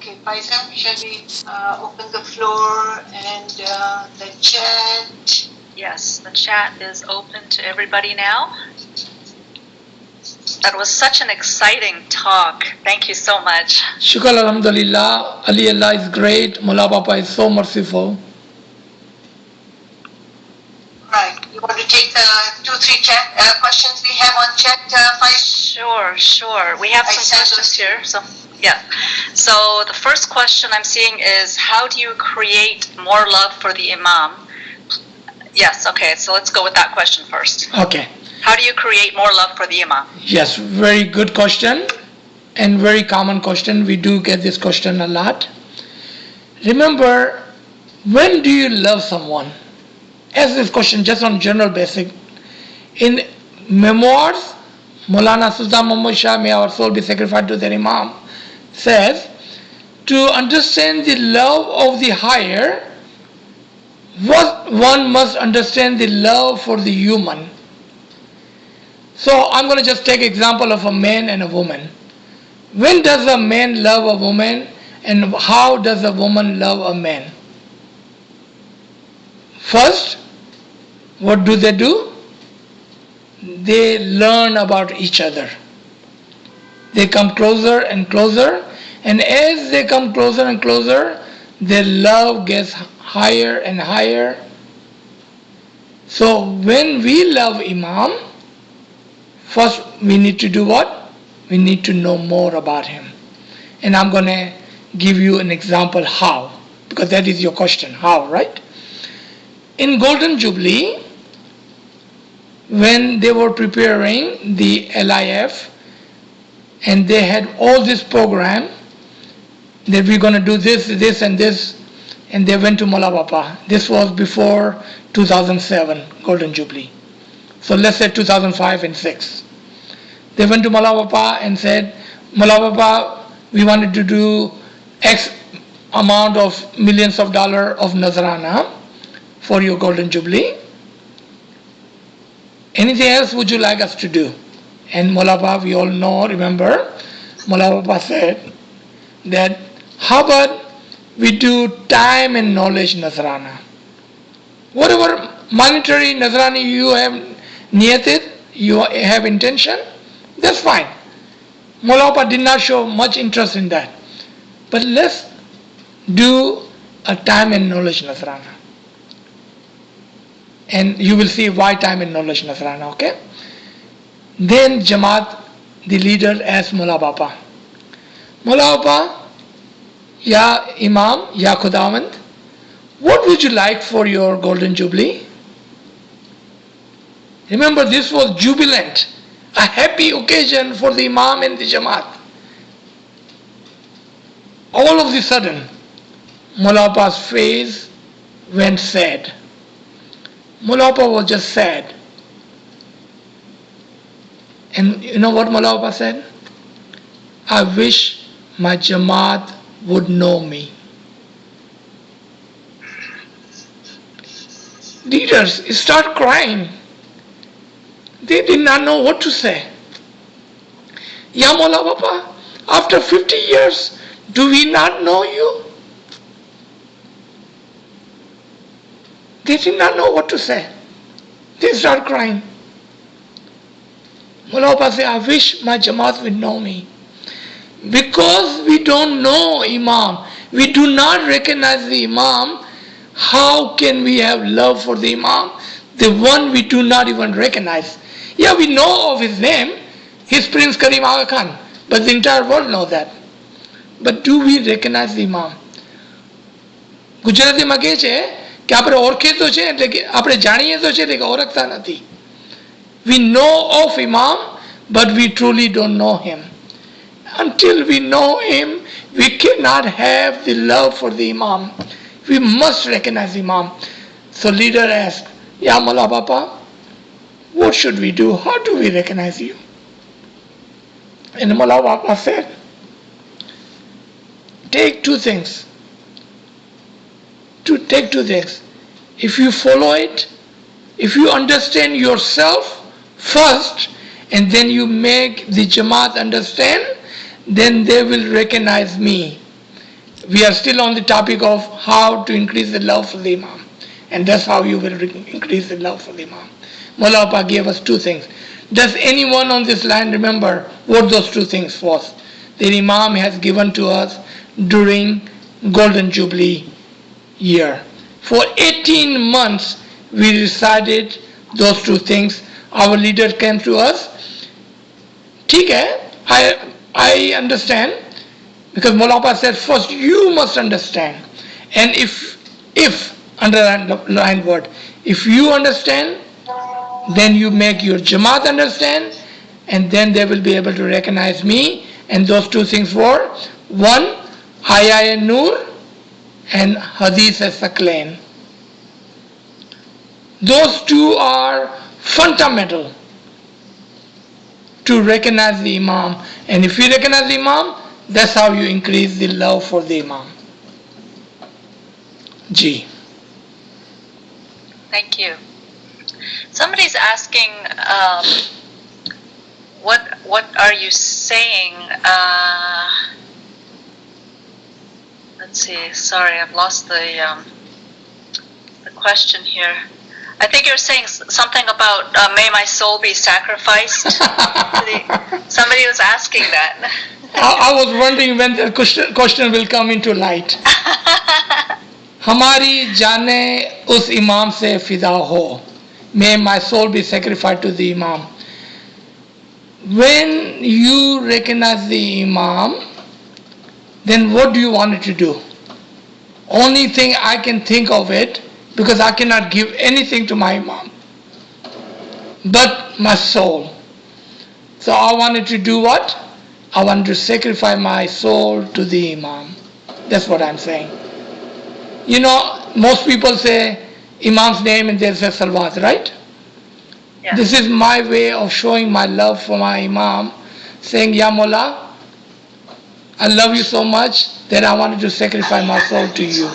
Okay, Faisal, shall we open the floor and the chat? Yes, the chat is open to everybody now. That was such an exciting talk. Thank you so much. Shukr Alhamdulillah. Ali Allah is great. Mullah Papa is so merciful. Right. You want to take the 2-3 chat questions we have on chat, Faisal? Sure. We have some questions here. So the first question I'm seeing is, how do you create more love for the Imam? Yes, okay, so let's go with that question first. Okay. How do you create more love for the Imam? Yes, very good question and very common question. We do get this question a lot. Remember, when do you love someone? Ask this question just on general basic. In memoirs, Maulana Sultan Muhammad Shah, may our soul be sacrificed to their Imam, says, to understand the love of the higher, one must understand the love for the human. So I'm going to just take example of a man and a woman. When does a man love a woman and how does a woman love a man? First, what do? They learn about each other. They come closer and closer, and as they come closer and closer, their love gets higher and higher. So when we love Imam, first we need to do what? We need to know more about him. And I'm going to give you an example how, because that is your question, how, right? In Golden Jubilee, when they were preparing the LIF, and they had all this program that we're going to do this and this, and they went to Mullah Papa. This was before 2007 Golden Jubilee. So let's say 2005 and 6. They went to Mullah Papa and said, Mullah Papa, we wanted to do X amount of millions of dollars of Nazrana for your Golden Jubilee. Anything else would you like us to do? And Mullah Papa, we all know, remember, Mullah Papa said that how about we do time and knowledge Nazrana? Whatever monetary Nazrani you have niyated, you have intention, that's fine. Mullah Papa did not show much interest in that. But let's do a time and knowledge Nazrana. And you will see why time and knowledge Nazrana, okay? Then Jamaat, the leader, asked Mullah Papa, Mullah Papa, Ya Imam, Ya Khudawand, what would you like for your Golden Jubilee? Remember, this was jubilant, a happy occasion for the Imam and the Jamaat. All of a sudden, Mullah Papa's face went sad. Mullah Papa was just sad. And you know what Mullah Papa said? I wish my Jamaat would know me. Leaders start crying. They did not know what to say. Ya Mullah Papa, after 50 years, do we not know you? They did not know what to say. They start crying. Mullah Papa said, I wish my Jamaat would know me. Because we don't know Imam, we do not recognize the Imam, how can we have love for the Imam? The one we do not even recognize. Yeah, we know of his name, his Prince Karim Aga Khan, but the entire world knows that. But do we recognize the Imam? Gujarati માં કહે છે કે આપણે ઓળખે તો છે એટલે કે આપણે જાણીએ તો છે એટલે કે ઓળખતા નથી. We know of Imam, but we truly don't know him. Until we know him, we cannot have the love for the Imam. We must recognize Imam. So leader asked, Ya Mullah Papa, what should we do? How do we recognize you? And Mullah Papa said, take two things. Take two things. If you follow it, if you understand yourself first, and then you make the Jamaat understand, then they will recognize me. we are still on the topic of how to increase the love for the Imam. And that's how you will increase the love for the Imam. Mullah Appa gave us two things. Does anyone on this line remember what those two things was? The Imam has given to us during Golden Jubilee year. For 18 months we recited those two things. Our leader came to us. ठीक है, I understand, because Mullah Appa said first you must understand, and if underline word, if you understand, then you make your Jamaat understand, and then they will be able to recognize me. And those two things were, one, Aya Nur and Hadith Saklain. Those two are fundamental to recognize the Imam. And if you recognize the Imam, that's how you increase the love for the Imam. Ji. Thank you. Somebody's asking, what are you saying? Let's see. Sorry, I've lost the question here. I think you're saying something about may my soul be sacrificed. Somebody was asking that. I was wondering when the question will come into light. Hamari jane us Imam se fida ho. May my soul be sacrificed to the Imam. When you recognize the Imam, then what do you want it to do? Only thing I can think of it, because I cannot give anything to my Imam, but my soul. So I wanted to do what? I want to sacrifice my soul to the Imam. That's what I'm saying. You know, most people say Imam's name and they say Salawat, right? Yeah. This is my way of showing my love for my Imam, saying, Ya Mullah, I love you so much that I wanted to sacrifice my soul to you.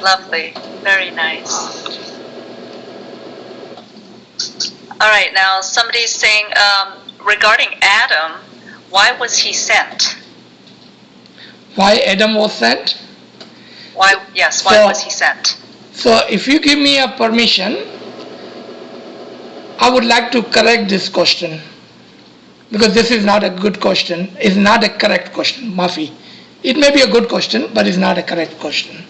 Lovely. Very nice. All right, now somebody's saying, regarding Adam, why was he sent? Why Adam was sent? Why was he sent? So if you give me a permission, I would like to correct this question, because this is not a good question. It's not a correct question, Mafi. It may be a good question, but it's not a correct question.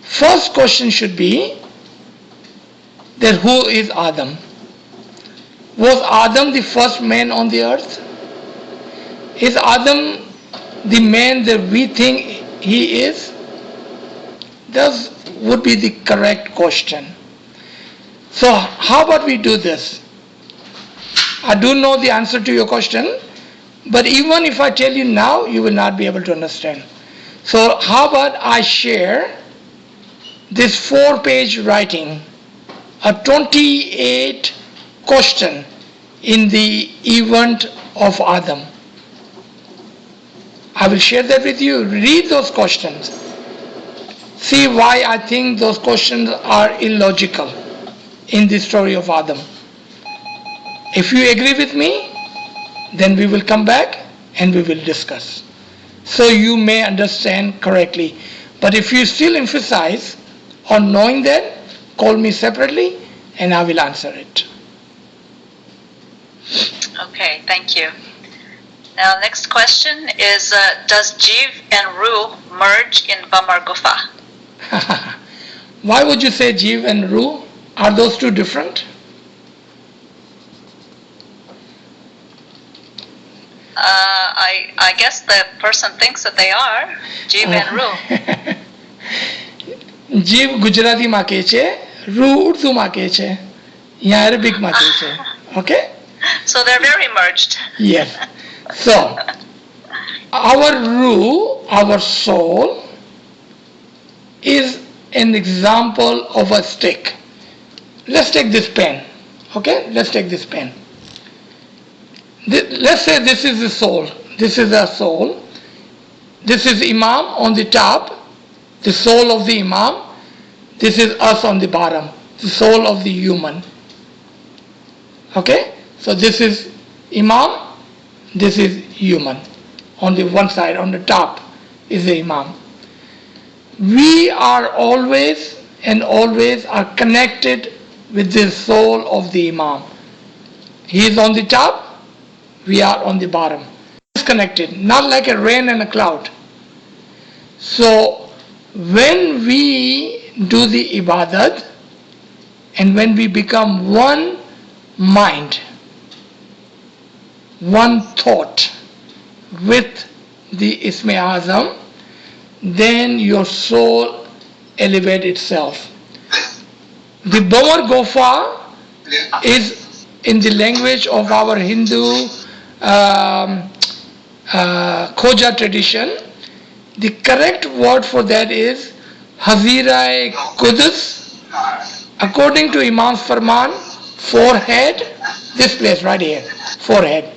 First question should be that who is Adam? Was Adam the first man on the earth? Is Adam the man that we think he is? That would be the correct question. So how about we do this? I do know the answer to your question, but even if I tell you now, you will not be able to understand. So how about I share this 4-page writing, a 28 question in the event of Adam. I will share that with you. Read those questions. See why I think those questions are illogical in the story of Adam. If you agree with me, then we will come back and we will discuss, so you may understand correctly. But if you still emphasize on knowing that, call me separately and I will answer it. Okay, thank you. Now, next question is, does Jiv and Ru merge in Bamar Gufa? Why would you say Jiv and Ru? Are those two different? I guess the person thinks that they are, Jiv and Ru. Jiv Gujarati માં કહે છે, Ru Urdu માં કહે છે, या Arabic માં કહે છે. Okay? So they're very merged. Yes. So, our Ru, our soul, is an example of a stick. Let's take this pen. Okay? Let's take this pen. Let's say this is the soul. This is the soul. This is Imam on the top, the soul of the Imam. This is us on the bottom, the soul of the human. Okay? So this is Imam, this is human on the one side, on the top is the Imam. We are always and always are connected with the soul of the Imam. He is on the top, we are on the bottom. Disconnected, not like a rain and a cloud. So when we do the ibadat and when we become one mind, one thought with the Isme Azam, then your soul elevates itself. The Bawar Gofa is in the language of our Hindu Khoja tradition. The correct word for that is Hazira Qudus. According to Imam's Farman, forehead, this place right here, forehead.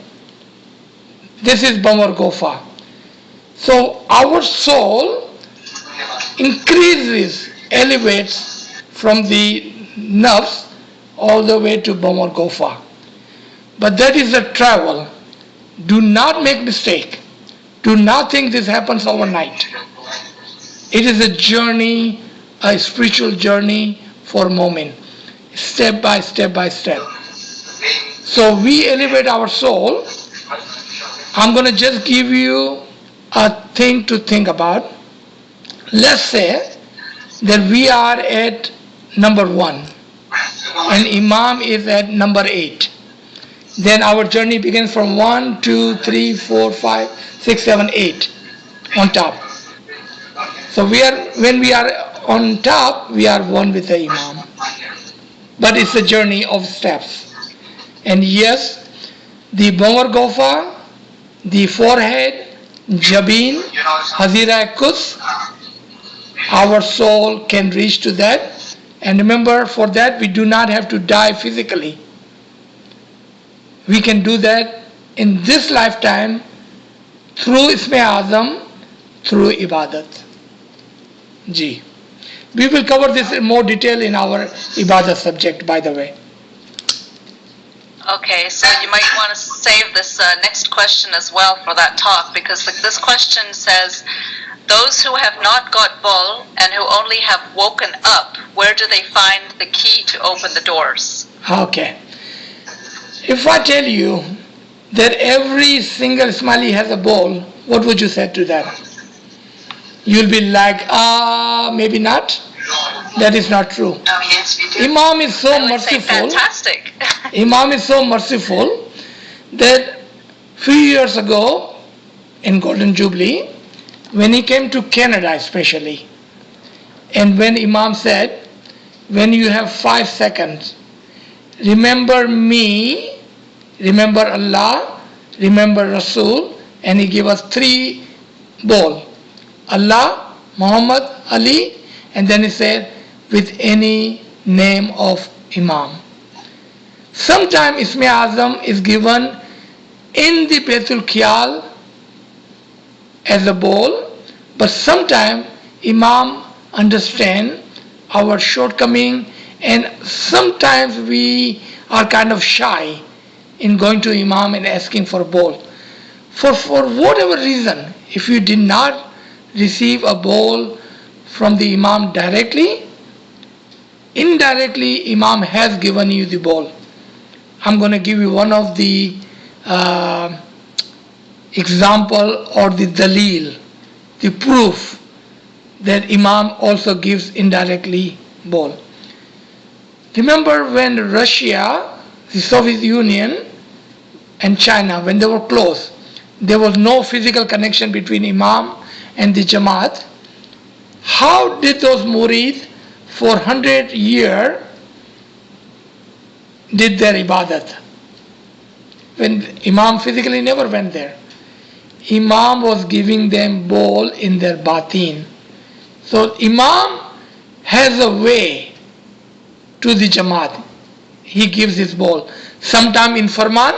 This is Bawar Gofa. So our soul increases, elevates from the nerves all the way to Bawar Gofa. But that is a travel. Do not make mistake. Do not think this happens overnight. It is a journey, a spiritual journey for mu'min, step by step by step. So we elevate our soul. I'm going to just give you a thing to think about. Let's say that we are at number 1 and Imam is at number 8. Then our journey begins from 1, 2, 3, 4, 5, 6, 7, 8 on top. So when we are on top, we are one with the Imam. But it's a journey of steps. And yes, the Bawar Gofa, the forehead, Jabin, Hazira Kus, our soul can reach to that. And remember, for that we do not have to die physically. We can do that in this lifetime through Isme Azam, through Ibadat. Ji. We will cover this in more detail in our Ibadat subject, by the way. Okay, so you might want to save this next question as well for that talk, because this question says, those who have not got bull and who only have woken up, where do they find the key to open the doors? Okay. If I tell you that every single Ismaili has a bowl, what would you say to that? You'll be like, maybe not. That is not true. Yes, we do. Imam is so I would say merciful. fantastic. Imam is so merciful that few years ago in Golden Jubilee, when he came to Canada especially, and when Imam said, when you have 5 seconds, remember me, remember Allah, remember Rasul, and he gave us 3 bowl. Allah, Muhammad, Ali, and then he said, with any name of Imam. Sometimes Isme Azam is given in the Baitul Khiyal as a bowl, but sometimes Imam understand our shortcoming, and sometimes we are kind of shy in going to Imam and asking for a bowl. For whatever reason, if you did not receive a bowl from the Imam directly, indirectly Imam has given you the bowl. I'm going to give you one of the example or the dalil, the proof that Imam also gives indirectly bowl. Remember when Russia, the Soviet Union and China, when they were close, there was no physical connection between Imam and the Jamaat. How did those murid for 100 years did their ibadat? When Imam physically never went there. Imam was giving them bowl in their batin. So Imam has a way to the Jamaat. He gives his bowl. Sometime in Farman,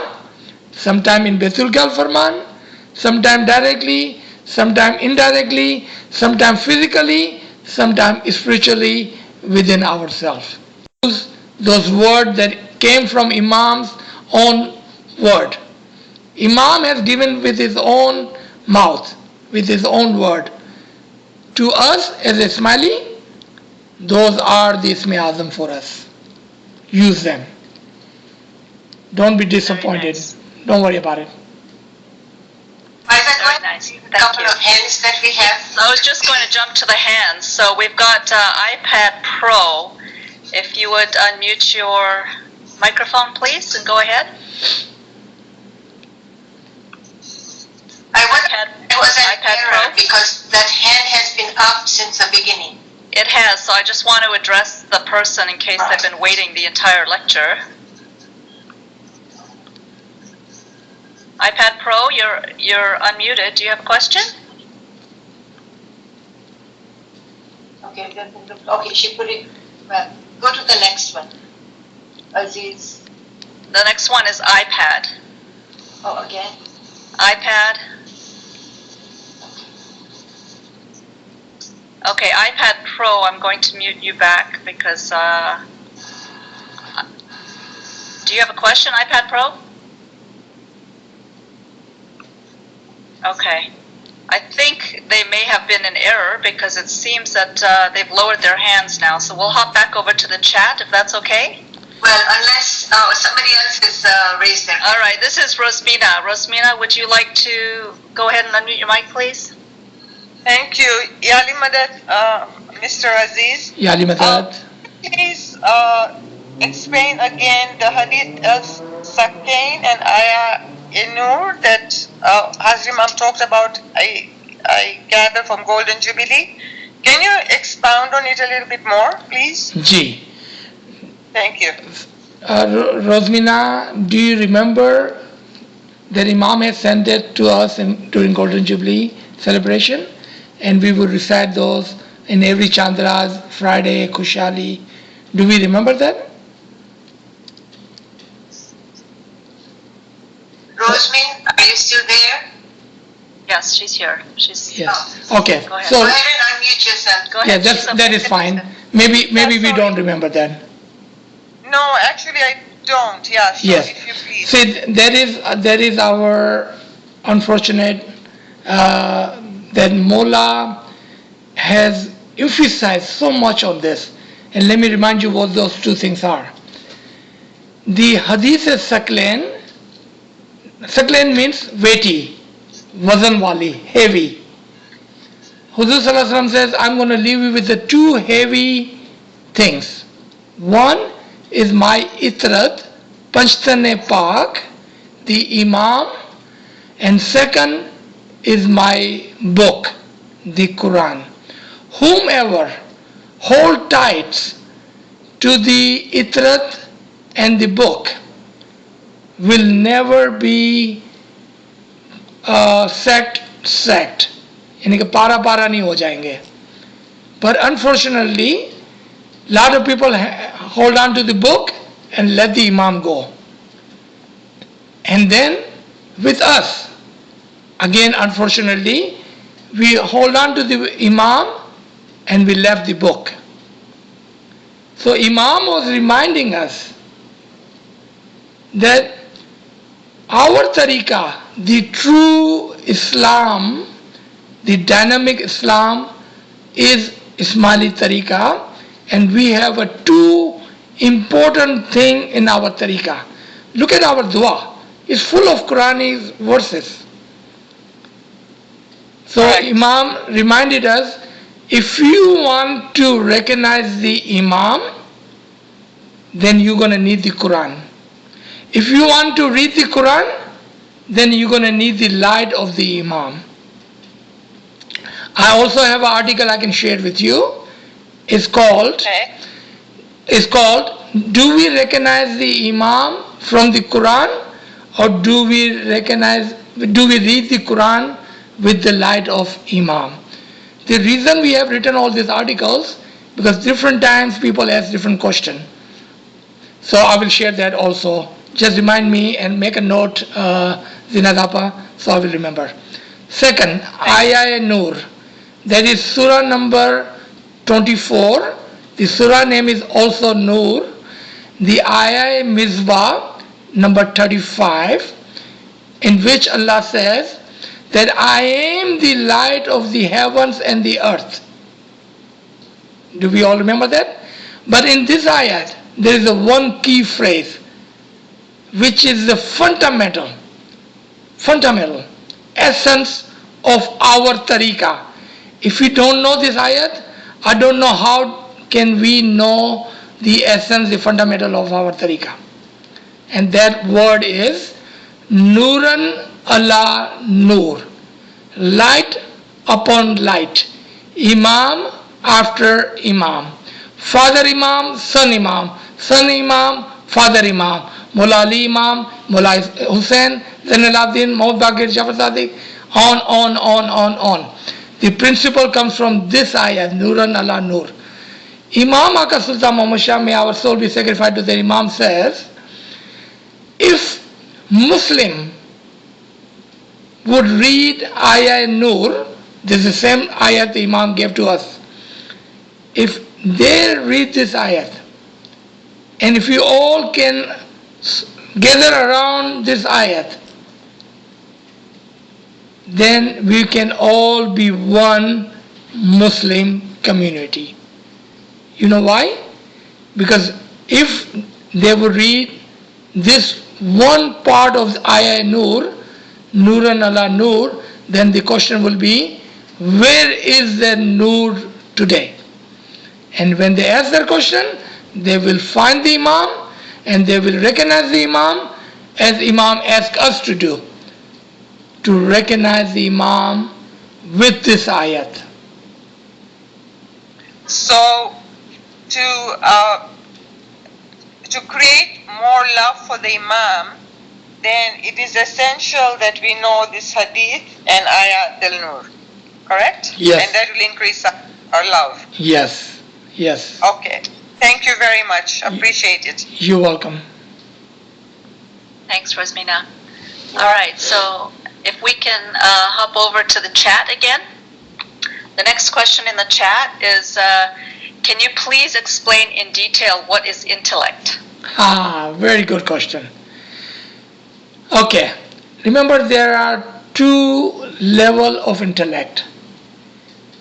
sometime in Baitul Khiyal Farman, sometime directly, sometime indirectly, sometime physically, sometime spiritually within ourselves. Those words that came from Imam's own word. Imam has given with his own mouth with his own word. To us as Ismaili, those are the Isme Azam for us. Use them. Don't be disappointed. nice. Don't worry about it. Very nice. Thank Couple you. of hands that we have. I was just going to jump to the hands. So we've got iPad Pro. If you would unmute your microphone, please, and go ahead. I wonder if it was an iPad error Pro? because that hand has been up since the beginning. It has, so I just want to address the person in case they've been waiting the entire lecture. iPad Pro, you're unmuted. Do you have a question? Okay, okay, she put it, well, go to the next one. Aziz, The next one is iPad. oh, again? iPad. Okay, iPad Pro, I'm going to mute you back because, do you have a question, iPad Pro? Okay. I think they may have been in error because it seems that they've lowered their hands now. So we'll hop back over to the chat if that's okay. Well, unless somebody else has raised their hand. All right, this is Rosmina. Rosmina, would you like to go ahead and unmute your mic, please? Thank you. Yali Madat, Mr. Aziz. Yali Madat. Please explain again the Hadith of Sakain and Ayah Inur that Hazrimam talked about, I gather from Golden Jubilee. Can you expound on it a little bit more, please? Ji. Thank you. Rosmina, do you remember that Imam has sent it to us during Golden Jubilee celebration? And we would recite those in every Chandras, Friday, Kushali. Do we remember that? Rosemin, are you still there? Yes, she's here. She's Yes. Okay. Go ahead. So Go ahead and unmute yourself. Go ahead. yeah, She's that is fine. Maybe we sorry. don't remember that. No, actually I don't. Yeah, so Yes. if you please. See, that is our unfortunate that Mola has emphasized so much on this. And let me remind you what those two things are. The Hadith is Saklain. Saklain means weighty, wazan wali, heavy. Huzur Sallallahu Alaihi Wasallam says, I'm going to leave you with the two heavy things. One is my itrat, Panchtane Pak, the Imam, and second is my book, the Quran. Whomever hold tight to the itrat and the book will never be sacked. यानी कि पारा नहीं हो जाएंगे. But unfortunately, lot of people hold on to the book and let the Imam go. And then with us, again unfortunately, we hold on to the Imam and we left the book. So Imam was reminding us that our tariqah, the true Islam, the dynamic Islam is Ismaili tariqah, and we have a two important thing in our tariqah. Look at our dua. It's full of Quranic verses. So Imam reminded us, if you want to recognize the Imam, then you're going to need the Quran. If you want to read the Quran, then you're going to need the light of the Imam. I also have an article I can share with you. It's called, Do we recognize the Imam from the Quran, or do we read the Quran with the light of Imam? The reason we have written all these articles, because different times people ask different questions. So I will share that also. Just remind me and make a note, Zinadapa, so I will remember. Second, Ayah Nur. That is Surah number 24. The Surah name is also Nur. The Ayah Mizbah number 35, in which Allah says that I am the light of the heavens and the earth. Do we all remember that? But in this ayat, there is a one key phrase, which is the fundamental essence of our tariqah. If we don't know this ayat, I don't know how can we know the essence, the fundamental of our tariqah. And that word is Nuran ala Nur, light upon light, Imam after Imam, Father Imam, Son Imam, Son Imam, Father Imam, Mullah Ali Imam, Mullah Hussain, Zainal Abidin, Mahmud Baqir, Jafar Sadiq, on. The principle comes from this ayat, Nuran ala Nur. Imam Aka Sultan Muhammad Shah, may our soul be sacrificed to the Imam, says, if Muslim would read ayat Nur, this is the same ayat the Imam gave to us. If they read this ayat, and if we all can gather around this ayat, then we can all be one Muslim community. You know why? Because if they would read this one part of ayah Nur, Nuran ala Nur, then the question will be, where is the Nur today? And when they ask that question, they will find the Imam and they will recognize the Imam as Imam asked us to do, to recognize the Imam with this ayat. So, to create more love for the Imam, then it is essential that we know this hadith and ayat al-Nur, correct? Yes. And that will increase our love. Yes. Okay. Thank you very much. Appreciate it. You're welcome. Thanks, Rosmina. All right, so if we can hop over to the chat again. The next question in the chat is, can you please explain in detail what is intellect? Very good question. Okay, remember there are two levels of intellect,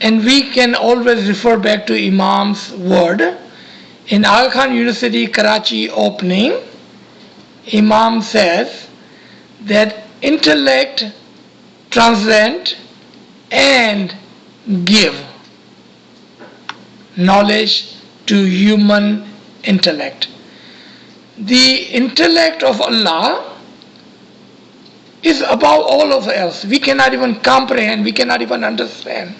and we can always refer back to Imam's word. In Aga Khan University, Karachi opening, Imam says that intellect transcend and give knowledge to human intellect. The intellect of Allah is above all of else. We cannot even comprehend, we cannot even understand.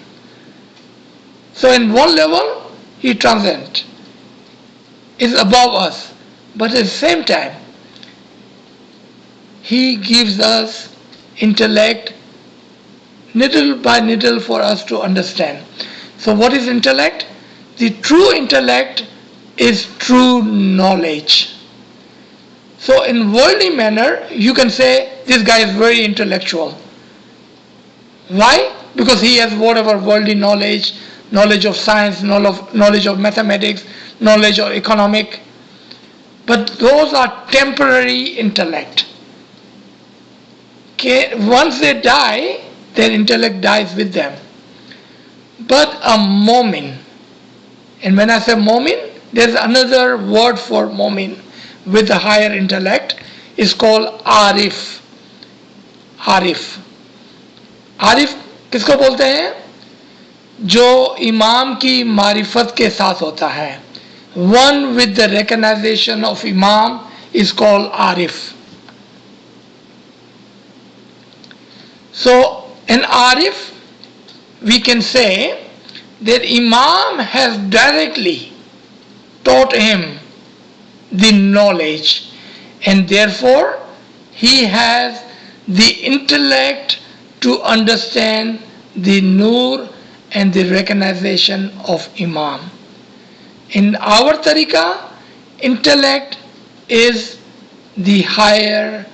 So in one level, He transcends, is above us. But at the same time, He gives us intellect little by little for us to understand. So what is intellect? The true intellect is true knowledge. So in worldly manner, you can say this guy is very intellectual. Why? Because he has whatever worldly knowledge, knowledge of science, knowledge of mathematics, knowledge of economic. But those are temporary intellect. Okay, once they die, their intellect dies with them. But a mu'min, and when I say mu'min, there's another word for mu'min with a higher intellect, is called arif. Arif. Arif किसको बोलते हैं? जो इमाम की मारिफत के साथ होता है. One with the recognition of Imam is called arif. So an arif, we can say that Imam has directly taught him the knowledge, and therefore he has the intellect to understand the nur and the recognition of Imam. In our tariqah, intellect is the higher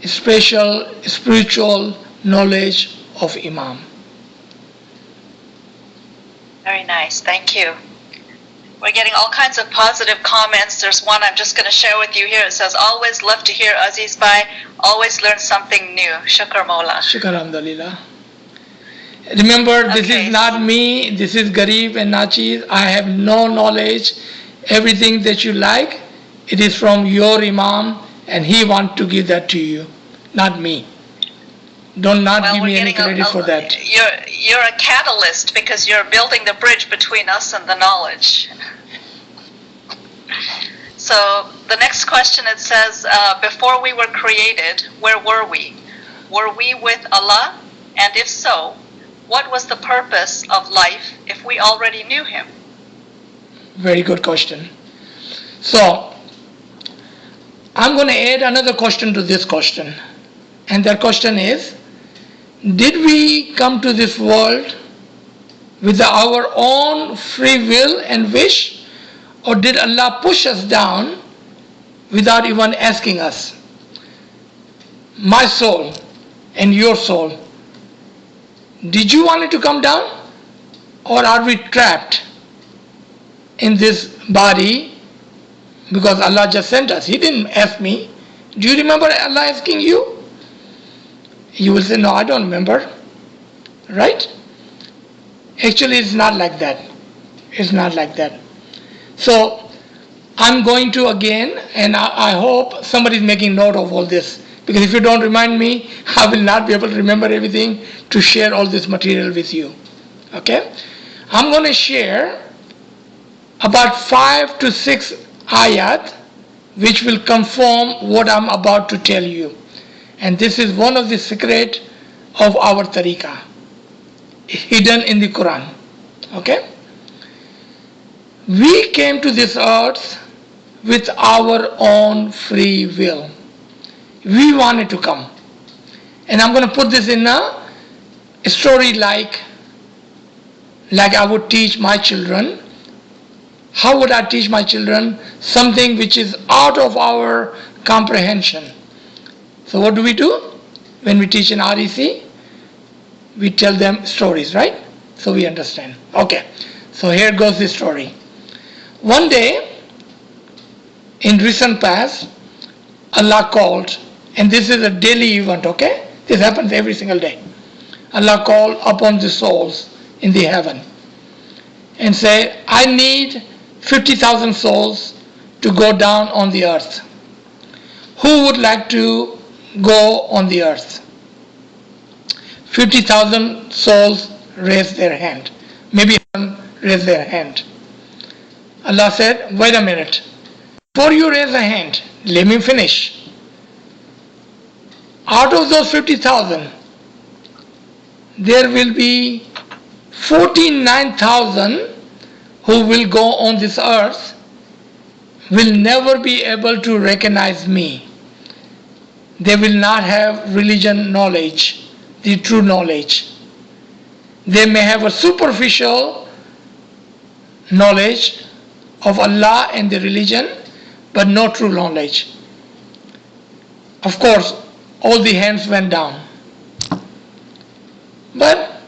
special spiritual knowledge of Imam. Very nice, thank you. We're getting all kinds of positive comments. There's one I'm just going to share with you here. It says, always love to hear Aziz Bhai, always learn something new. Shukr Mola. Shukr Alhamdulillah. Remember, this Okay. is not me, this is Garib and Nachis. I have no knowledge. Everything that you like, it is from your Imam, and he wants to give that to you, not me. Don't not Well, give we're me any getting credit for that. You're a catalyst because you're building the bridge between us and the knowledge. So the next question, it says, before we were created, where were we? Were we with Allah? And if so, what was the purpose of life if we already knew Him? Very good question. So, I'm going to add another question to this question. And that question is, did we come to this world with our own free will and wish, or did Allah push us down without even asking us? My soul and your soul, did you want it to come down, or are we trapped in this body because Allah just sent us? He didn't ask me. Do you remember Allah asking you? You will say, no, I don't remember. Right? Actually, it's not like that. It's not like that. So, I'm going to again, and I hope somebody's making note of all this, because if you don't remind me, I will not be able to remember everything to share all this material with you. Okay? I'm going to share about 5 to 6 ayat which will confirm what I'm about to tell you. And this is one of the secret of our tariqah, hidden in the Quran. Okay? We came to this earth with our own free will. We wanted to come. And I'm going to put this in a story like I would teach my children. How would I teach my children something which is out of our comprehension? So what do? When we teach in REC, we tell them stories, right? So we understand. Okay, so here goes the story. One day, in recent past, Allah called, and this is a daily event, okay? This happens every single day. Allah called upon the souls in the heaven and say, I need 50,000 souls to go down on the earth. Who would like to go on the earth? 50,000 souls raised their hand. Maybe raised their hand. Allah said, wait a minute. Before you raise a hand, let me finish. Out of those 50,000, there will be 49,000 who will go on this earth, will never be able to recognize me. They will not have religion knowledge, the true knowledge. They may have a superficial knowledge of Allah and the religion, but no true knowledge. Of course, all the hands went down. But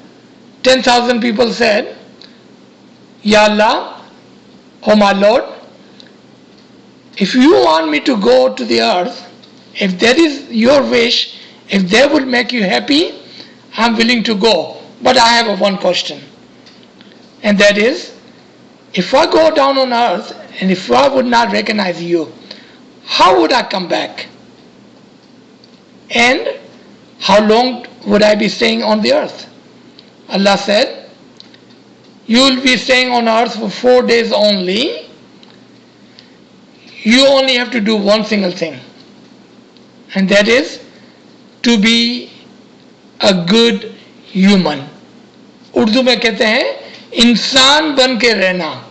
10,000 people said, Ya Allah, oh my Lord, if you want me to go to the earth, if that is your wish, if that would make you happy, I'm willing to go. But I have one question. And that is, if I go down on earth and if I would not recognize you, how would I come back? And how long would I be staying on the earth? Allah said, you will be staying on earth for 4 days only. You only have to do one single thing. And that is to be a good human. Urdu में कहते हैं इंसान बन के रहना.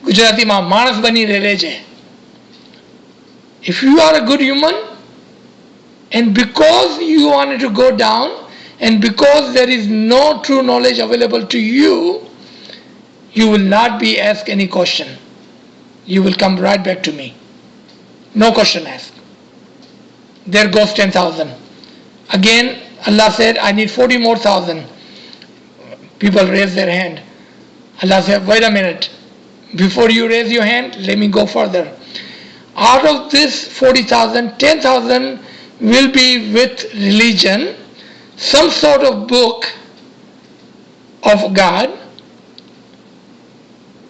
गुजराती में मानस बनी रहे जे. If you are a good human, and because you wanted to go down, and because there is no true knowledge available to you, you will not be asked any question. You will come right back to me. No question asked. There goes 10,000. Again, Allah said, I need 40 more thousand. People raise their hand. Allah said, wait a minute. Before you raise your hand, let me go further. Out of this 40,000, 10,000 will be with religion, some sort of book of God,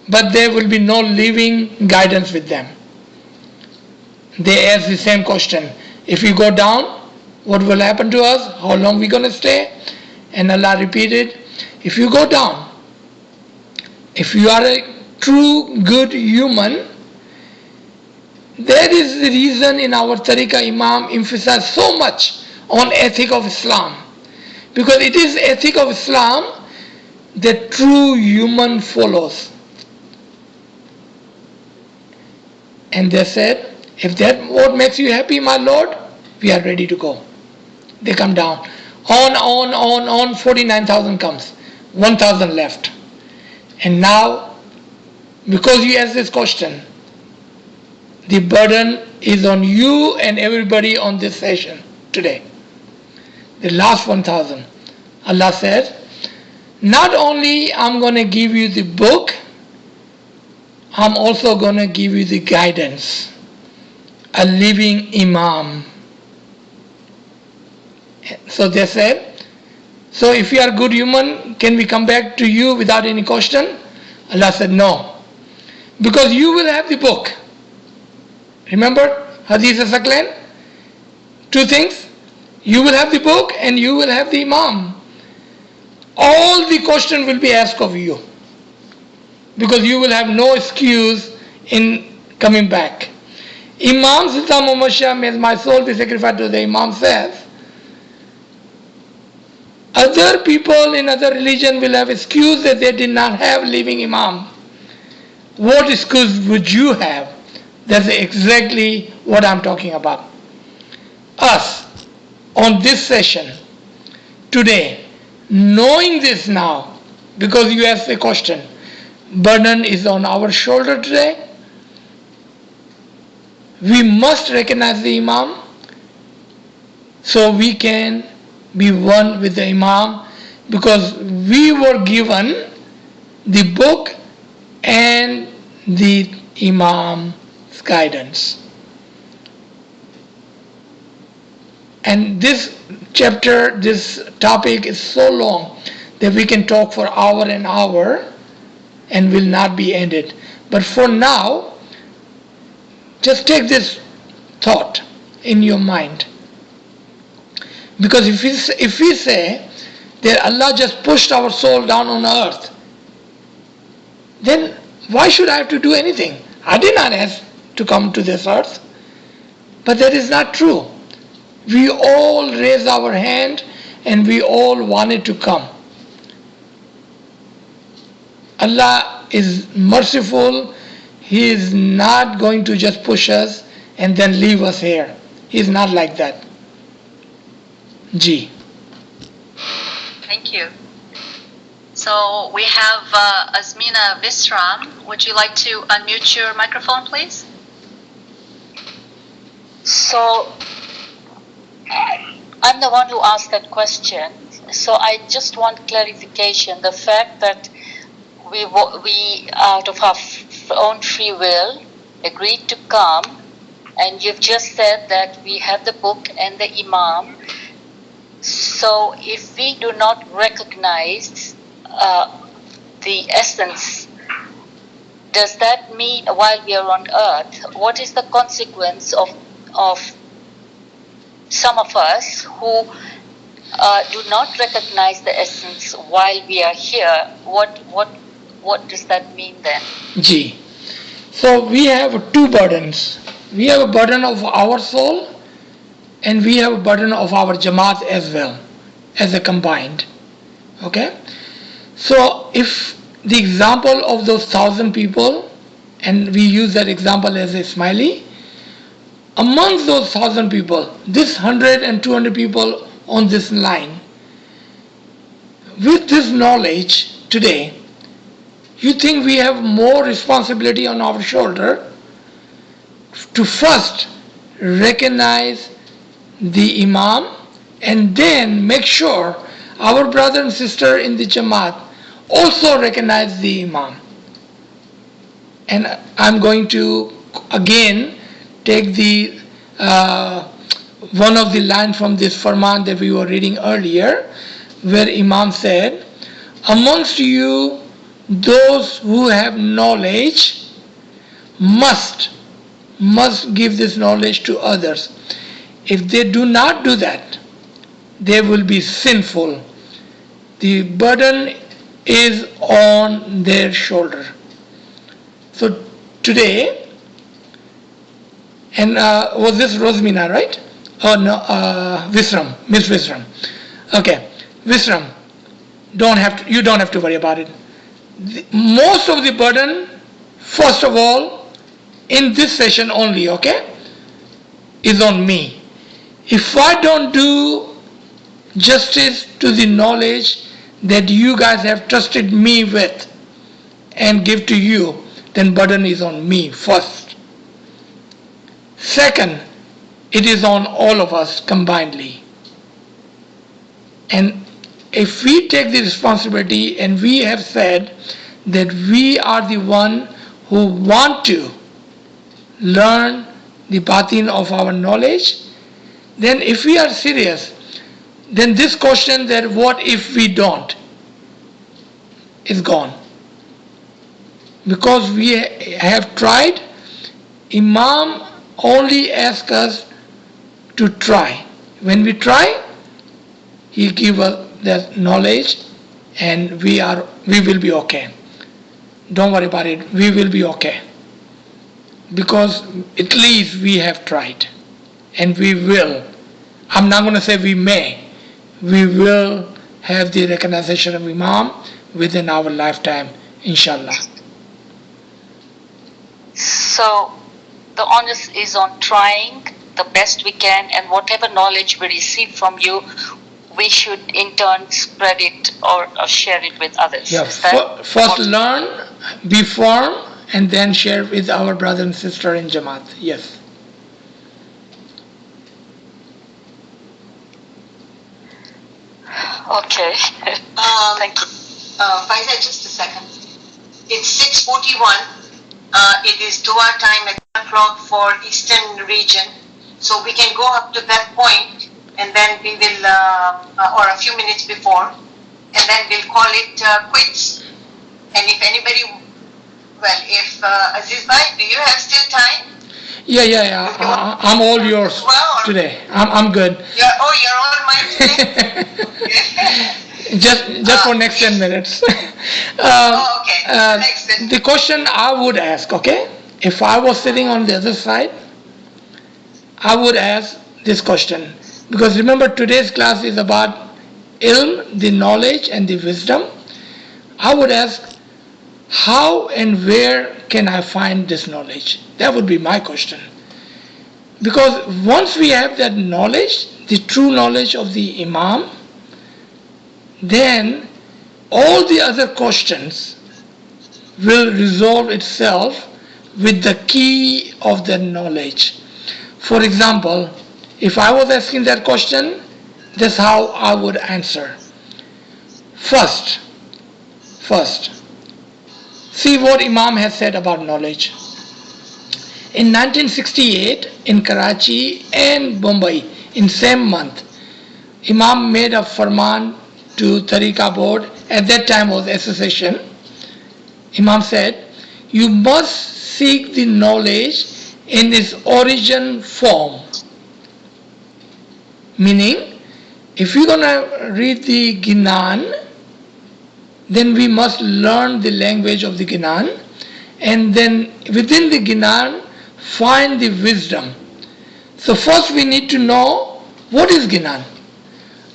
but there will be no living guidance with them. They ask the same question. If we go down, what will happen to us? How long we going to stay? And Allah repeated, if you go down, if you are a true good human, that is the reason in our Tariqah Imam emphasize so much on ethic of Islam. Because it is ethic of Islam that true human follows. And they said, if that what makes you happy, my Lord, we are ready to go. They come down. On, 49,000 comes. 1,000 left. And now, because you asked this question, the burden is on you and everybody on this session today. The last 1,000. Allah says, not only I'm going to give you the book, I'm also going to give you the guidance. A living Imam. So they said, so if you are a good human, can we come back to you without any question? Allah said, no. Because you will have the book. Remember Hadith Saklan? Two things. You will have the book and you will have the Imam. All the question will be asked of you. Because you will have no excuse in coming back. Imam Sultan Muhammad Shah, may my soul be sacrificed to the Imam, says, other people in other religion will have excuse that they did not have living Imam. What excuse would you have? That's exactly what I'm talking about. Us, on this session, today, knowing this now, because you asked the question, burden is on our shoulder today. We must recognize the Imam so we can be one with the Imam, because we were given the book and the Imam's guidance. And this chapter, this topic is so long that we can talk for hour and hour and will not be ended. But for now, just take this thought in your mind. Because if we say that Allah just pushed our soul down on earth, then why should I have to do anything? I did not ask to come to this earth. But that is not true. We all raised our hand and we all wanted to come. Allah is merciful. He is not going to just push us and then leave us here. He is not like that. G. Thank you. So we have Azmina Visram. Would you like to unmute your microphone, please? So I'm the one who asked that question. So I just want clarification. The fact that we out of our own free will agreed to come, and you've just said that we have the book and the Imam. So if we do not recognize the essence, does that mean while we are on earth, what is the consequence of some of us who do not recognize the essence while we are here? What does that mean then? G. So we have two burdens. We have a burden of our soul and we have a burden of our Jamaat as well, as a combined. Okay? So if the example of those 1,000 people, and we use that example as a smiley, amongst those 1,000 people, this 100 and 200 people on this line, with this knowledge today, you think we have more responsibility on our shoulder to first recognize the Imam and then make sure our brother and sister in the Jamaat also recognize the Imam. And I'm going to again take the one of the lines from this Farman that we were reading earlier, where Imam said, amongst you those who have knowledge must give this knowledge to others. If they do not do that, they will be sinful. The burden is on their shoulder. So today, and was this Rosmina, right? Oh no, Visram, Miss Visram. Okay, Visram, you don't have to worry about it. Most of the burden, first of all, in this session only, okay, is on me. If I don't do justice to the knowledge that you guys have trusted me with and give to you, then burden is on me first. Second, it is on all of us combinedly. And if we take the responsibility and we have said that we are the one who want to learn the batin of our knowledge, then if we are serious, then this question that what if we don't is gone. Because we have tried, Imam only asks us to try. When we try, he gives us that knowledge and we will be okay. Don't worry about it, we will be okay. Because at least we have tried. And we will. I'm not going to say we may. We will have the recognition of Imam within our lifetime, inshallah. So the onus is on trying the best we can, and whatever knowledge we receive from you, we should in turn spread it or share it with others. Yeah, first learn, be firm, and then share with our brother and sister in Jamaat. Yes. Okay. Thank you. Faisal, just a second. It's 6:41. It is dua time at 1 o'clock for Eastern region. So we can go up to that point and then we will, or a few minutes before, and then we'll call it quits. And if anybody, if Aziz Bhai, do you have still time? Yeah. I'm all yours today. I'm good. You're all mine today? Just for next 10 minutes. Okay. Next. The question I would ask, okay, if I was sitting on the other side, I would ask this question. Because remember, today's class is about ilm, the knowledge and the wisdom. I would ask, how and where can I find this knowledge? That would be my question. Because once we have that knowledge, the true knowledge of the Imam, then all the other questions will resolve itself with the key of the knowledge. For example, if I was asking that question, that's how I would answer. First, see what Imam has said about knowledge. In 1968, in Karachi and Bombay, in same month, Imam made a farman to Tariqa board. At that time was association. Imam said, you must seek the knowledge in its origin form. Meaning, if you're gonna read the Ginan, then we must learn the language of the Ginan, and then within the Ginan, find the wisdom. So first we need to know what is Ginan.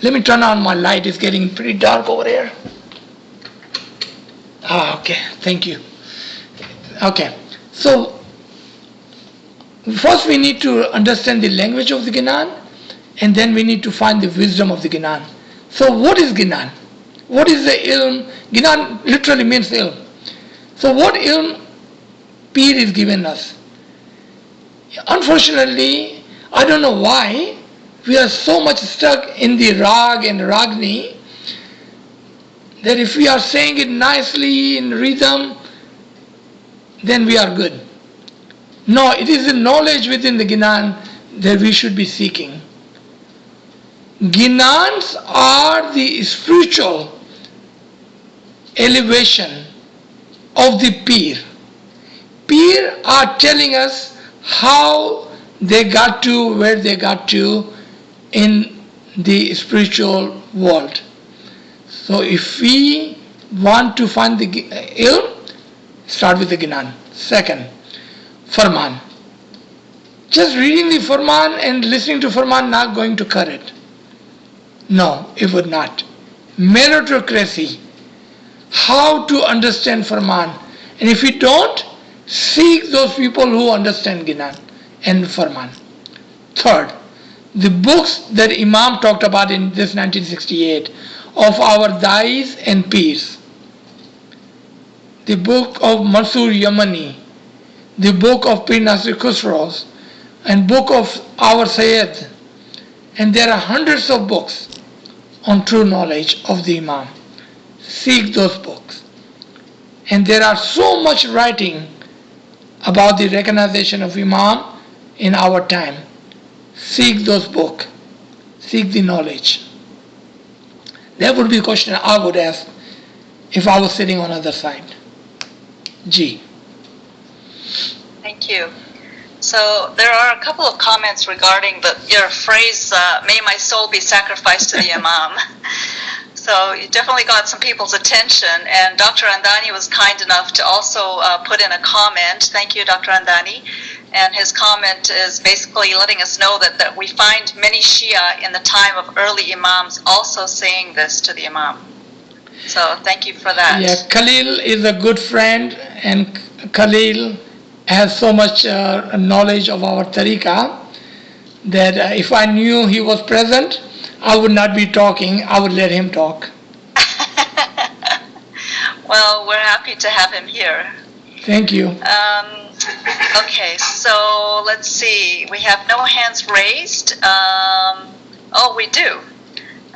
Let me turn on my light, it's getting pretty dark over here. Okay, thank you. Okay, so first we need to understand the language of the Ginan, and then we need to find the wisdom of the Ginan. So what is Ginan? What is the ilm? Ginan literally means ilm. So what ilm Peer is given us? Unfortunately, I don't know why, we are so much stuck in the Rag and Ragni that if we are saying it nicely in rhythm, then we are good. No, it is the knowledge within the Ginan that we should be seeking. Ginans are the spiritual elevation of the peer. Peer are telling us how they got to where they got to in the spiritual world. So if we want to find the ilm, start with the Gnan. Second, Farman. Just reading the Farman and listening to Farman not going to cut it. No, it would not. Meritocracy. How to understand Farman. And if you don't, seek those people who understand Gnan and Farman. Third, the books that Imam talked about in this 1968 of our dais and peers. The book of Mansur Yamani, the book of Pir Nasir Khusros, and book of our Sayyid. And there are hundreds of books on true knowledge of the Imam. Seek those books. And there are so much writing about the recognition of Imam in our time. Seek those books. Seek the knowledge. That would be a question I would ask if I was sitting on the other side. G. Thank you. So there are a couple of comments regarding your phrase, may my soul be sacrificed to the Imam. So you definitely got some people's attention, and Dr. Andani was kind enough to also put in a comment. Thank you, Dr. Andani. And his comment is basically letting us know that we find many Shia in the time of early Imams also saying this to the Imam. So thank you for that. Yeah, Khalil is a good friend, and Khalil has so much knowledge of our tariqah that if I knew he was present, I would not be talking. I would let him talk. Well, we're happy to have him here. Thank you. Okay, so let's see. We have no hands raised. Oh, we do.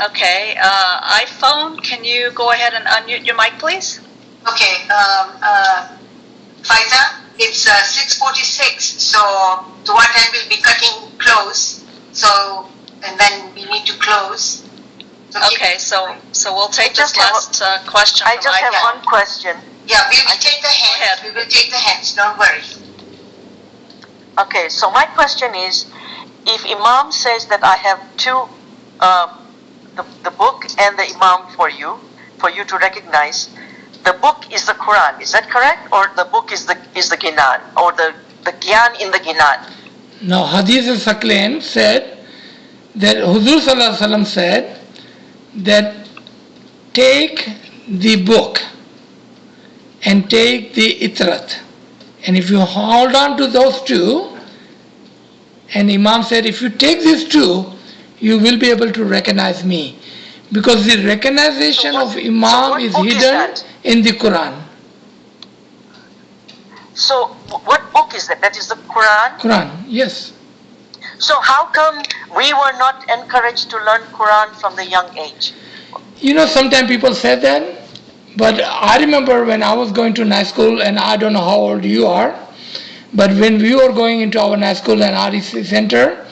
Okay, iPhone, can you go ahead and unmute your mic, please? Okay, Faiza, it's 6:46, so Dua time will be cutting close. So, and then we need to close. So okay, so we'll take this last question. I just have one question. Yeah, we will take the hands. We will take the hands. Don't worry. Okay, so my question is, if Imam says that I have two, the book and the Imam for you to recognize, the book is the Quran, is that correct? Or the book is the Ginan, or the Gyan in the Ginan? Now, Hadith al-Saqlain said that Huzur Sallallahu Alaihi Wasallam said that take the book and take the Itrat. And if you hold on to those two, and Imam said, if you take these two, you will be able to recognize me. Because the recognition of Imam is hidden in the Quran. So what book is that? That is the Quran? Quran, yes. So how come we were not encouraged to learn Quran from the young age? You know, sometimes people say that, but I remember when I was going to night school, and I don't know how old you are, but when we were going into our night school and REC Center,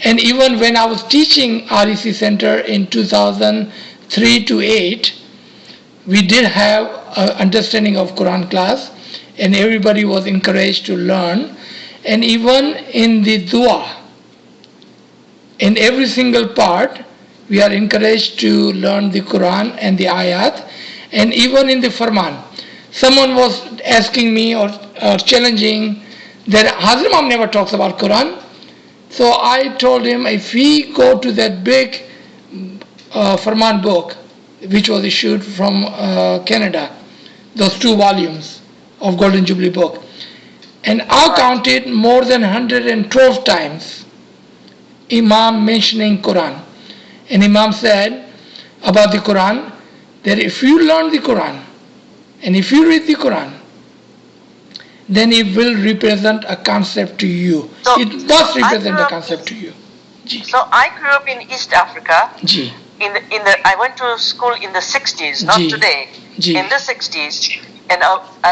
and even when I was teaching REC Center in 2003 to 8, we did have an understanding of Quran class, and everybody was encouraged to learn. And even in the dua, in every single part, we are encouraged to learn the Quran and the ayat. And even in the Farman, someone was asking me or challenging that Hazrat Imam never talks about Quran. So I told him, if we go to that big Farman book, which was issued from Canada, those 2 volumes of Golden Jubilee book, and I counted more than 112 times Imam mentioning Quran. And Imam said about the Quran that if you learn the Quran and if you read the Quran, then it will represent a concept to you. So, it must represent a concept to you. G. So I grew up in East Africa. G. I went to school in the 60s, not G. today. G. In the 60s, and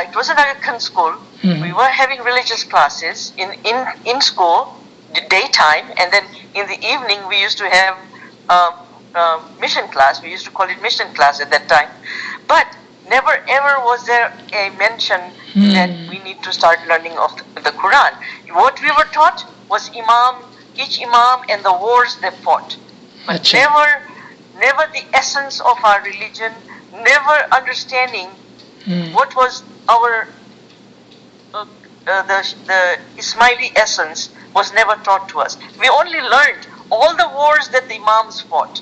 it was an American school. We were having religious classes in school, the daytime, and then in the evening we used to have mission class. We used to call it mission class at that time. But never ever was there a mention that we need to start learning of the Quran. What we were taught was each Imam and the wars they fought. But Achha. never the essence of our religion, never understanding what was our the Ismaili essence was never taught to us. We only learned all the wars that the Imams fought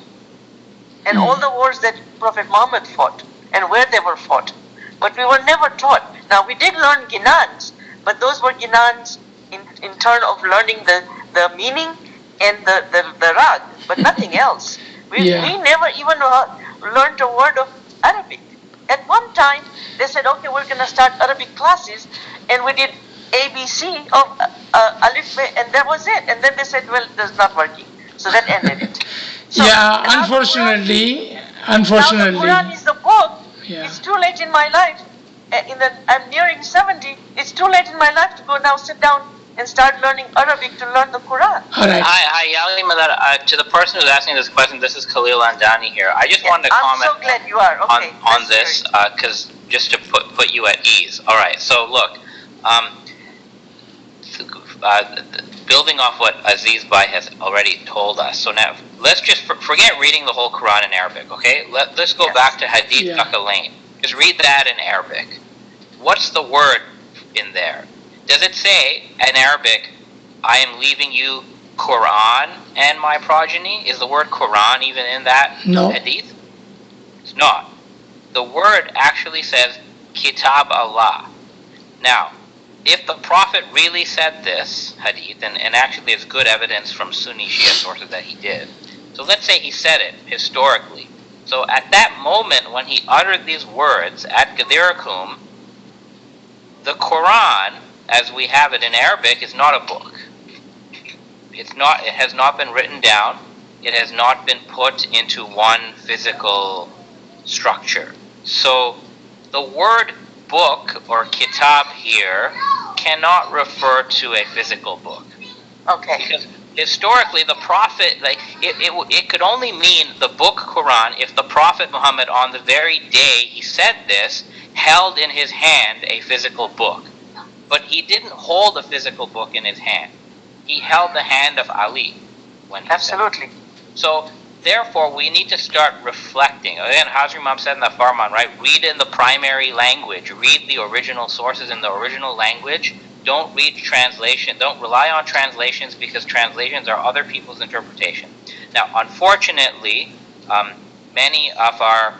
and all the wars that Prophet Muhammad fought and where they were fought. But we were never taught. Now we did learn ginans, but those were ginans in turn of learning the meaning and the rag, but nothing else. We never even learned a word of Arabic. At one time, they said, okay, we're going to start Arabic classes, and we did ABC of Alif, and that was it. And then they said, well, that's not working. So that ended it. So Unfortunately. Now the Quran is the book. Yeah. It's too late in my life. I'm nearing 70. It's too late in my life to go now sit down and start learning Arabic to learn the Quran. All right. Hi, Yali Madar. To the person who's asking this question, this is Khalil Andani here. I just wanted to comment I'm so glad you are. Okay, on this, because just to put you at ease. All right, so look, building off what Aziz Bhai has already told us. So now, let's just forget reading the whole Quran in Arabic, okay? Let's go back to Hadith Thaqalain. Just read that in Arabic. What's the word in there? Does it say in Arabic, I am leaving you Quran and my progeny? Is the word Quran even in that hadith? It's not. The word actually says Kitab Allah. Now, if the Prophet really said this hadith, and actually there's good evidence from Sunni Shia sources that he did. So let's say he said it historically. So at that moment when he uttered these words at Gadirakum, the Quran, as we have it in Arabic, is not a book. It has not been written down. It has not been put into one physical structure. So the word book or kitab here cannot refer to a physical book. Okay. Because historically the Prophet, it could only mean the book Quran if the Prophet Muhammad, on the very day he said this, held in his hand a physical book. But he didn't hold a physical book in his hand. He held the hand of Ali when he Absolutely. said it. So therefore we need to start reflecting. Again, Hazrat Imam said in the Farman, right? Read in the primary language. Read the original sources in the original language. Don't read translation. Don't rely on translations, because translations are other people's interpretation. Now, unfortunately, many of our,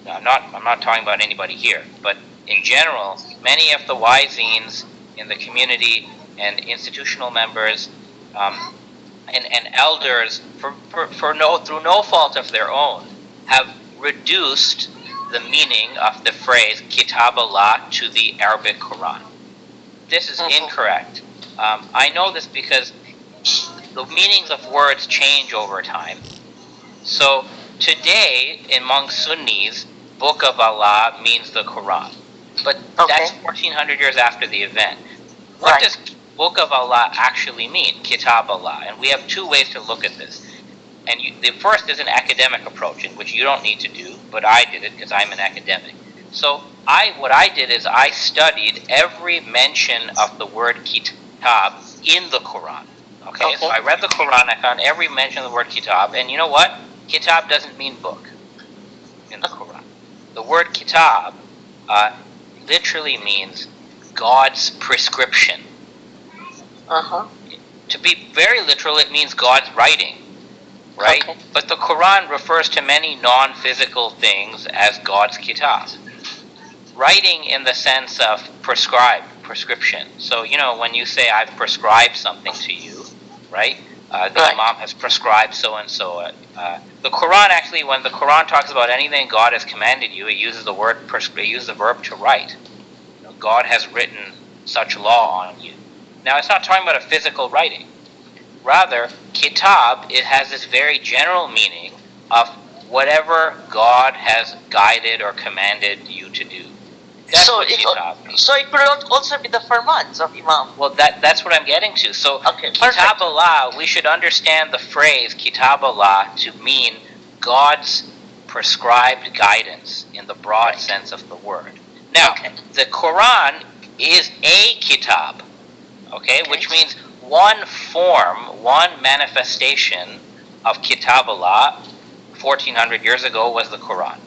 I'm not talking about anybody here, but in general, many of the wazins in the community and institutional members and elders, through no fault of their own, have reduced the meaning of the phrase Kitab Allah to the Arabic Quran. This is incorrect. I know this because the meanings of words change over time. So today, among Sunnis, Book of Allah means the Quran. But that's 1400 years after the event. What does Book of Allah actually mean? Kitab Allah. And we have two ways to look at this. And the first is an academic approach, in which you don't need to do, but I did it because I'm an academic. So what I did is I studied every mention of the word kitab in the Quran. Okay, so I read the Quran, I found every mention of the word kitab, and you know what? Kitab doesn't mean book in the Quran. The word kitab literally means God's prescription. To be very literal, it means God's writing, right? But the Quran refers to many non-physical things as God's kitab. Writing in the sense of prescription. So, when you say I've prescribed something to you, right? The Imam has prescribed so-and-so. The Quran actually, when the Quran talks about anything God has commanded you, it uses the verb to write. God has written such law on you. Now, it's not talking about a physical writing. Rather, kitab, it has this very general meaning of whatever God has guided or commanded you to do. That's what kitab means. So it could also be the firmans of Imam. Well, that's what I'm getting to. So, Kitab Allah, we should understand the phrase Kitab Allah to mean God's prescribed guidance in the broad sense of the word. Now, the Quran is a kitab, okay, which means one form, one manifestation of Kitab Allah 1400 years ago was the Quran.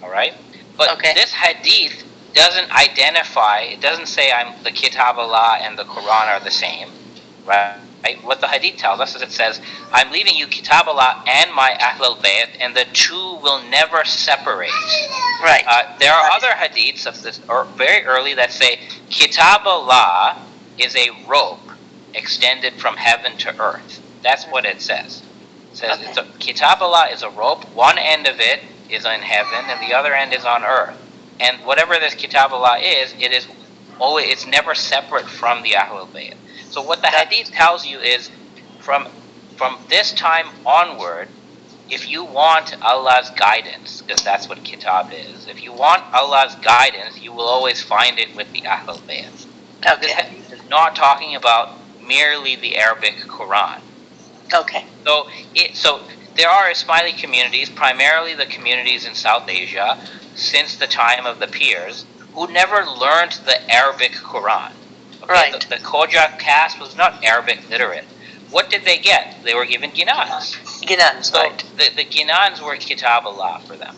All right? But this hadith doesn't identify, it doesn't say the Kitab Allah and the Quran are the same, right? What the hadith tells us is it says, I'm leaving you Kitab Allah and my Ahlul Bayt, and the two will never separate. Right. There are other hadiths of this, or very early, that say Kitab Allah is a rope extended from heaven to earth. That's what it says. It says Kitab Allah is a rope, one end of it is in heaven and the other end is on earth. And whatever this Kitab Allah is, it's never separate from the Ahlul Bayt. So what the hadith tells you is, from this time onward, if you want Allah's guidance, because that's what Kitab is, if you want Allah's guidance, you will always find it with the Ahlul Bayt. Now, this hadith is not talking about merely the Arabic Quran. Okay. So there are Ismaili communities, primarily the communities in South Asia, since the time of the Pirs, who never learned the Arabic Quran. Okay? Right. The Khoja caste was not Arabic literate. What did they get? They were given Ginans. Ginans, So right. the Ginans were Kitab Allah for them.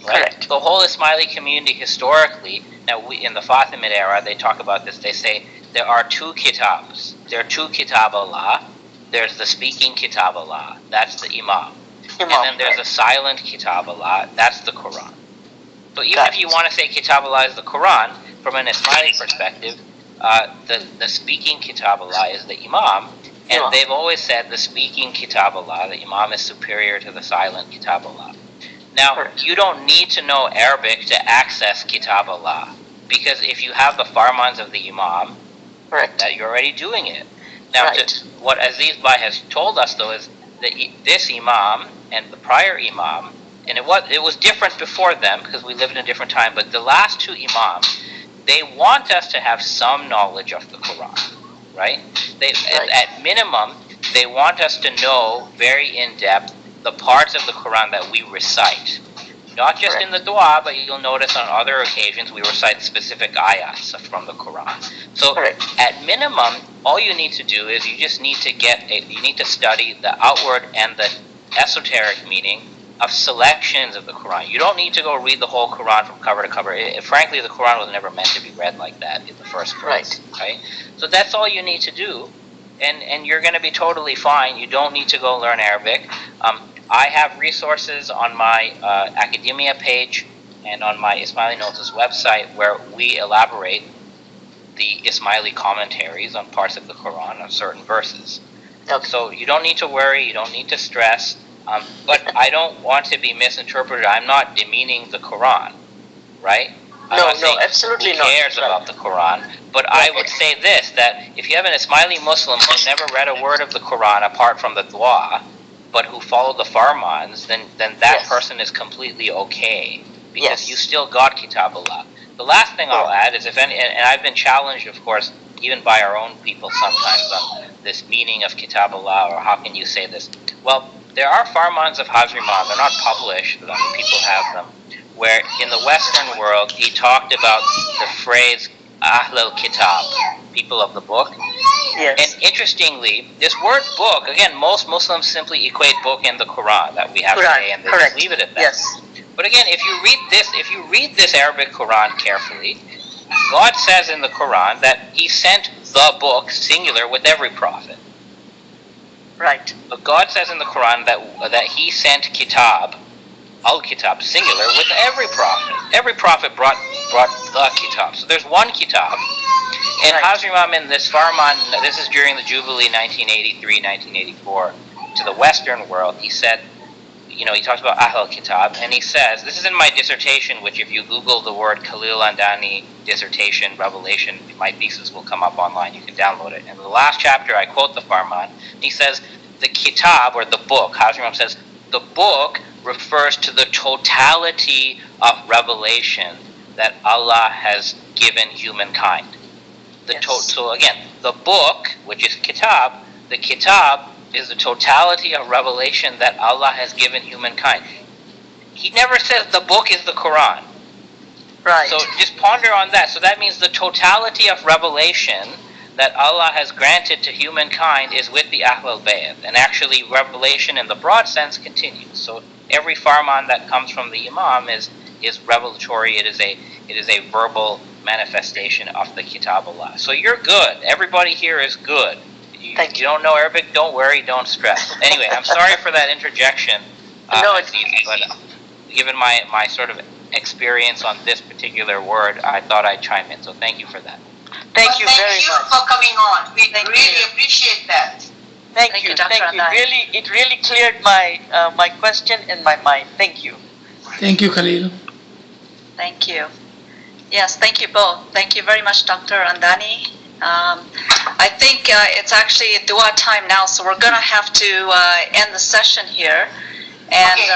Right? Correct. The whole Ismaili community historically, now in the Fatimid era, they talk about this, they say there are two kitabs. There are two Kitab Allah. There's the speaking Kitab Allah, that's the Imam. And then there's a silent Kitab Allah, that's the Quran. So even if you want to say Kitab Allah is the Quran, from an Ismaili perspective, the speaking Kitab Allah is the Imam, and they've always said the speaking Kitab Allah, the Imam, is superior to the silent Kitab Allah. Now, you don't need to know Arabic to access Kitab Allah, because if you have the farmans of the Imam, that you're already doing it. Now, what Aziz Bhai has told us, though, is that this Imam and the prior Imam, and it was different before them because we lived in a different time, but the last two Imams, they want us to have some knowledge of the Quran, right? At minimum, they want us to know very in-depth the parts of the Quran that we recite. Not just in the dua, but you'll notice on other occasions we recite specific ayats from the Quran. So at minimum, all you need to do is you just need to you need to study the outward and the esoteric meaning of selections of the Quran. You don't need to go read the whole Quran from cover to cover. Frankly, the Quran was never meant to be read like that in the first place. Right? So that's all you need to do, and you're going to be totally fine. You don't need to go learn Arabic. I have resources on my academia page and on my Ismaili Notes website where we elaborate the Ismaili commentaries on parts of the Quran on certain verses. So you don't need to worry, you don't need to stress, but I don't want to be misinterpreted. I'm not demeaning the Quran, right? No, absolutely not. Who cares about the Quran? But I would say this, that if you have an Ismaili Muslim who never read a word of the Quran apart from the dua, but who followed the farmans, then that person is completely okay, because you still got Kitab Allah. The last thing I'll add is, and I've been challenged, of course, even by our own people sometimes on this meaning of Kitab Allah, or how can you say this? Well, there are farmans of Hazrat Imam, they're not published, but people have them, where in the Western world he talked about the phrase Ahlul Kitab, people of the book. And interestingly, this word book, again, most Muslims simply equate book and the Quran that we have today, and they just leave it at that. But again, if you read this Arabic Quran carefully, God says in the Quran that He sent the book, singular, with every prophet. Right. But God says in the Quran that He sent Kitab, Al-Kitab, singular, with every prophet. Every prophet brought the Kitab. So there's one Kitab. And Hazrat Imam in this Farman, this is during the Jubilee 1983-1984, to the Western world, he said, he talks about Ahl Kitab, and he says, this is in my dissertation, which if you Google the word Khalil Andani dissertation, revelation, my thesis will come up online, you can download it. And in the last chapter, I quote the Farman, he says, the Kitab, or the book, Hazrat Imam says, the book refers to the totality of revelation that Allah has given humankind. So again, the book, which is Kitab, the Kitab is the totality of revelation that Allah has given humankind. he never says the book is the Quran. Right. So just ponder on that. So that means the totality of revelation that Allah has granted to humankind is with the Ahlul Bayt. And actually revelation in the broad sense continues. So every farman that comes from the Imam is revelatory. It is a verbal manifestation of the Kitab Allah. So you're good. Everybody here is good. You don't know Arabic, don't worry, don't stress. Anyway, I'm sorry for that interjection. No, Aziz, but given my sort of experience on this particular word, I thought I'd chime in. So thank you for that. Thank you very Thank you much. for coming on. We Thank really you. appreciate that. Thank you. Dr. Thank you. Andani. It really cleared my question in my mind. Thank you. Thank you, Khalil. Thank you. Yes, thank you both. Thank you very much, Dr. Andani. I think it's actually dua time now, so we're going to have to end the session here. And Okay.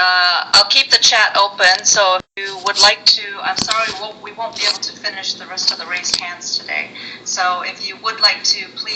I'll keep the chat open, so if you would like to, I'm sorry, we won't be able to finish the rest of the raised hands today. So if you would like to, please